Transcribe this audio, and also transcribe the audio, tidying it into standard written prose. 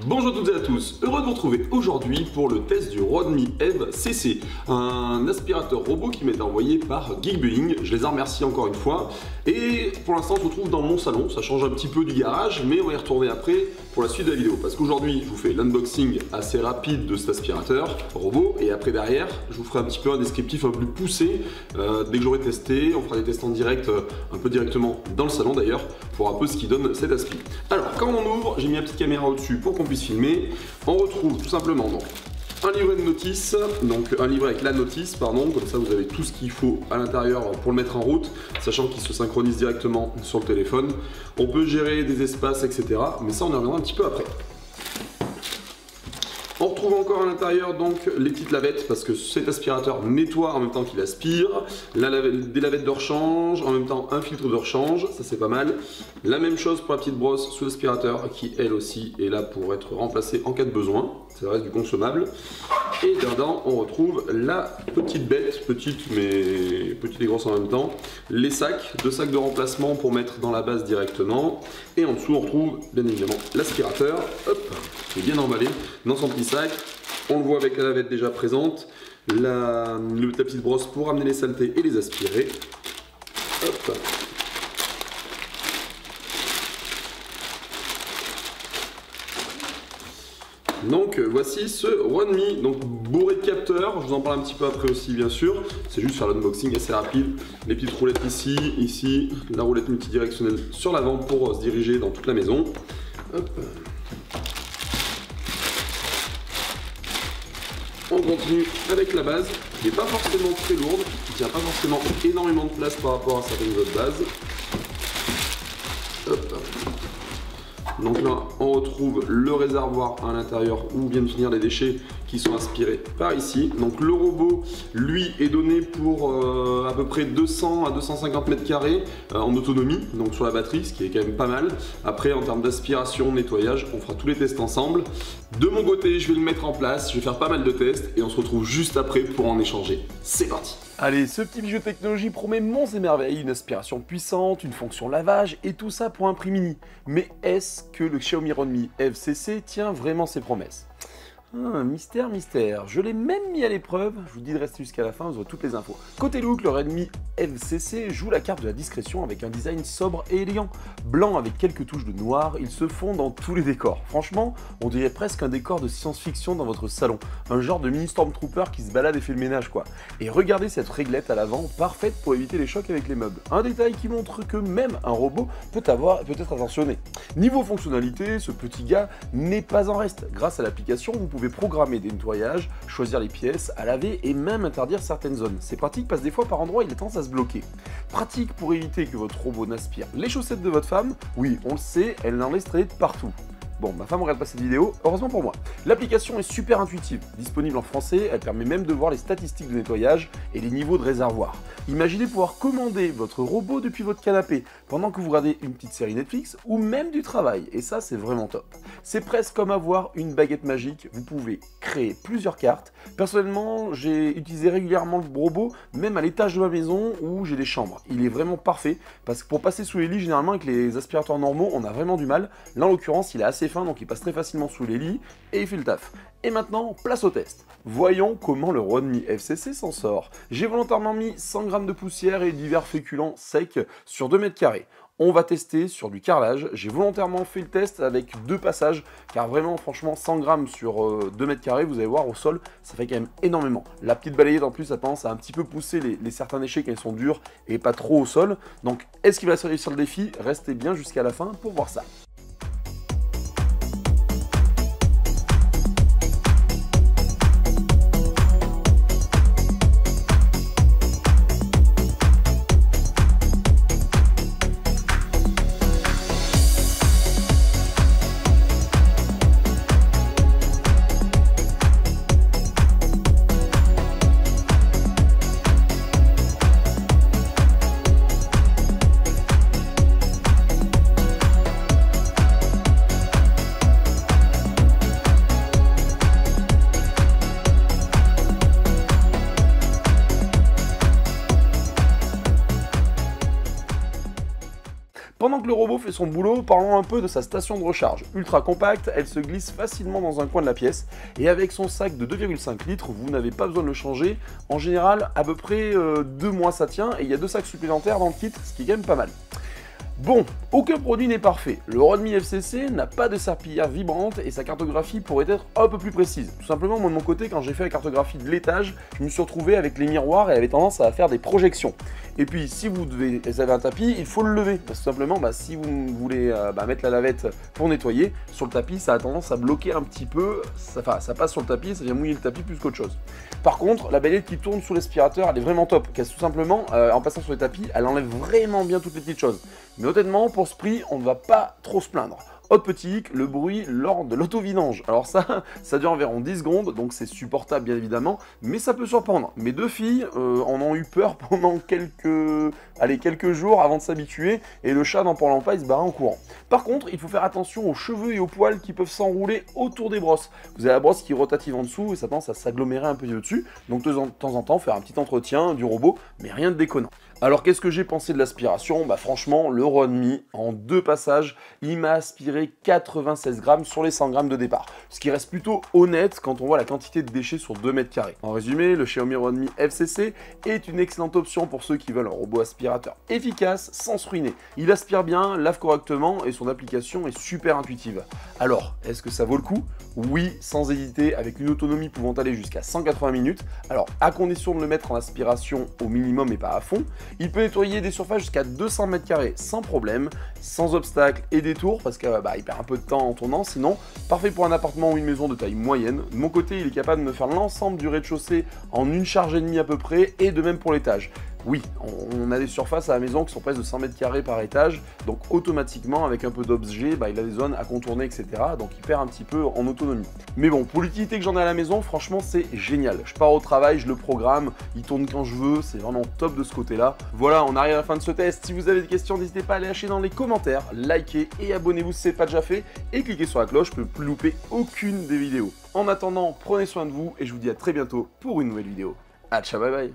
Bonjour à toutes et à tous, heureux de vous retrouver aujourd'hui pour le test du Rodme Eve CC, un aspirateur robot qui m'est envoyé par Geekbuilding. Je les en remercie encore une fois. Et pour l'instant, on se trouve dans mon salon, ça change un petit peu du garage, mais on va y retourner après pour la suite de la vidéo. Parce qu'aujourd'hui, je vous fais l'unboxing assez rapide de cet aspirateur robot, et après derrière, je vous ferai un petit peu un descriptif un peu plus poussé. Dès que j'aurai testé, on fera des tests en direct, un peu directement dans le salon d'ailleurs, pour un peu ce qui donne cet aspi. Alors, quand on ouvre, j'ai mis ma petite caméra au-dessus pour qu'on puisse filmer. On retrouve tout simplement donc un livret de notice, donc un livret avec la notice, pardon, comme ça vous avez tout ce qu'il faut à l'intérieur pour le mettre en route, sachant qu'il se synchronise directement sur le téléphone. On peut gérer des espaces, etc. Mais ça, on y reviendra un petit peu après. On retrouve encore à l'intérieur donc les petites lavettes, parce que cet aspirateur nettoie en même temps qu'il aspire, des lavettes de rechange, en même temps un filtre de rechange, ça c'est pas mal. La même chose pour la petite brosse sous l'aspirateur qui elle aussi est là pour être remplacée en cas de besoin, ça reste du consommable. Et dedans on retrouve la petite bête, petite et grosse en même temps, les sacs, 2 sacs de remplacement pour mettre dans la base directement. Et en dessous on retrouve bien évidemment l'aspirateur, hop, qui est bien emballé dans son petit sac. On le voit avec la lavette déjà présente, la petite brosse pour amener les saletés et les aspirer. Hop. Donc voici ce Rodme, donc bourré de capteurs, je vous en parle un petit peu après aussi bien sûr, c'est juste faire l'unboxing assez rapide. Les petites roulettes ici, la roulette multidirectionnelle sur l'avant pour se diriger dans toute la maison. Hop. On continue avec la base, qui n'est pas forcément très lourde, qui ne tient pas forcément énormément de place par rapport à certaines autres bases. Hop. Donc là, on retrouve le réservoir à l'intérieur où viennent finir les déchets qui sont aspirés par ici. Donc le robot, lui, est donné pour à peu près 200 à 250 mètres carrés en autonomie, donc sur la batterie, ce qui est quand même pas mal. Après, en termes d'aspiration, nettoyage, on fera tous les tests ensemble. De mon côté, je vais le mettre en place, je vais faire pas mal de tests et on se retrouve juste après pour en échanger. C'est parti! Allez, ce petit bijou de technologie promet monts et merveilles, une aspiration puissante, une fonction lavage et tout ça pour un prix mini. Mais est-ce que le Xiaomi Rodme Eve CC tient vraiment ses promesses? Mystère, mystère. Je l'ai même mis à l'épreuve. Je vous dis de rester jusqu'à la fin, vous aurez toutes les infos. Côté look, le Rodme Eve CC joue la carte de la discrétion avec un design sobre et élégant. Blanc avec quelques touches de noir, il se fond dans tous les décors. Franchement, on dirait presque un décor de science-fiction dans votre salon. Un genre de mini Stormtrooper qui se balade et fait le ménage quoi. Et regardez cette réglette à l'avant, parfaite pour éviter les chocs avec les meubles. Un détail qui montre que même un robot peut être attentionné. Niveau fonctionnalité, ce petit gars n'est pas en reste. Grâce à l'application, vous pouvez programmer des nettoyages, choisir les pièces à laver et même interdire certaines zones. C'est pratique parce que des fois par endroit il a tendance à se bloquer. Pratique pour éviter que votre robot n'aspire les chaussettes de votre femme. Oui, on le sait, elle en laisse traîner de partout. Bon, ma femme regarde pas cette vidéo, heureusement pour moi. L'application est super intuitive, disponible en français, elle permet même de voir les statistiques de nettoyage et les niveaux de réservoir. Imaginez pouvoir commander votre robot depuis votre canapé pendant que vous regardez une petite série Netflix ou même du travail, et ça c'est vraiment top. C'est presque comme avoir une baguette magique, vous pouvez créer plusieurs cartes. Personnellement, j'ai utilisé régulièrement le robot, même à l'étage de ma maison où j'ai des chambres. Il est vraiment parfait, parce que pour passer sous les lits, généralement avec les aspirateurs normaux, on a vraiment du mal. Là en l'occurrence, il est assez fin, donc il passe très facilement sous les lits et il fait le taf. Et maintenant, place au test. Voyons comment le Rodme Eve CC s'en sort. J'ai volontairement mis 100 g de poussière et divers féculents secs sur 2 mètres carrés. On va tester sur du carrelage. J'ai volontairement fait le test avec 2 passages, car vraiment, franchement, 100 g sur 2 mètres carrés, vous allez voir au sol, ça fait quand même énormément. La petite balayette en plus, ça tendance à un petit peu pousser les certains déchets quand ils sont durs et pas trop au sol. Donc, est-ce qu'il va réussir le défi? Restez bien jusqu'à la fin pour voir ça. que le robot fait son boulot, parlons un peu de sa station de recharge. Ultra compacte, elle se glisse facilement dans un coin de la pièce, et avec son sac de 2,5 litres, vous n'avez pas besoin de le changer. En général, à peu près 2 mois ça tient, et il y a 2 sacs supplémentaires dans le kit, ce qui est quand même pas mal. Bon, aucun produit n'est parfait. Le Rodme FCC n'a pas de serpillière vibrante et sa cartographie pourrait être un peu plus précise. Tout simplement, moi de mon côté, quand j'ai fait la cartographie de l'étage, je me suis retrouvé avec les miroirs et elle avait tendance à faire des projections. Et puis, si vous avez un tapis, il faut le lever. Parce que tout simplement, si vous voulez mettre la lavette pour nettoyer, sur le tapis, ça a tendance à bloquer un petit peu. Ça passe sur le tapis, ça vient mouiller le tapis plus qu'autre chose. Par contre, la balayette qui tourne sous l'aspirateur, elle est vraiment top. Car tout simplement, en passant sur les tapis, elle enlève vraiment bien toutes les petites choses. Mais honnêtement, pour ce prix, on ne va pas trop se plaindre. Autre petit hic, le bruit lors de l'auto-vidange. Alors ça dure environ 10 secondes, donc c'est supportable bien évidemment, mais ça peut surprendre. Mes 2 filles en ont eu peur pendant quelques jours avant de s'habituer, et le chat, n'en parlant pas, il se barrait en courant. Par contre, il faut faire attention aux cheveux et aux poils qui peuvent s'enrouler autour des brosses. Vous avez la brosse qui est rotative en dessous, et ça tendance à s'agglomérer un peu dessus, donc de temps en temps, faire un petit entretien du robot, mais rien de déconnant. Alors qu'est-ce que j'ai pensé de l'aspiration? Franchement, le Rodme, en 2 passages, il m'a aspiré 96 grammes sur les 100 grammes de départ. Ce qui reste plutôt honnête quand on voit la quantité de déchets sur 2 mètres carrés. En résumé, le Xiaomi Rodme FCC est une excellente option pour ceux qui veulent un robot aspirateur efficace sans se ruiner. Il aspire bien, lave correctement et son application est super intuitive. Alors, est-ce que ça vaut le coup? Oui, sans hésiter, avec une autonomie pouvant aller jusqu'à 180 minutes. Alors, à condition de le mettre en aspiration au minimum et pas à fond. Il peut nettoyer des surfaces jusqu'à 200 mètres carrés sans problème, sans obstacle et détour, parce qu'il perd un peu de temps en tournant, sinon parfait pour un appartement ou une maison de taille moyenne. De mon côté, il est capable de me faire l'ensemble du rez-de-chaussée en 1 charge et demie à peu près, et de même pour l'étage. Oui, on a des surfaces à la maison qui sont presque de 100 mètres carrés par étage, donc automatiquement, avec un peu d'objet, il a des zones à contourner, etc. Donc il perd un petit peu en autonomie. Mais bon, pour l'utilité que j'en ai à la maison, franchement, c'est génial. Je pars au travail, je le programme, il tourne quand je veux, c'est vraiment top de ce côté-là. Voilà, on arrive à la fin de ce test. Si vous avez des questions, n'hésitez pas à les lâcher dans les commentaires, likez et abonnez-vous si ce n'est pas déjà fait, et cliquez sur la cloche pour ne plus louper aucune des vidéos. En attendant, prenez soin de vous, et je vous dis à très bientôt pour une nouvelle vidéo. Ciao, bye bye.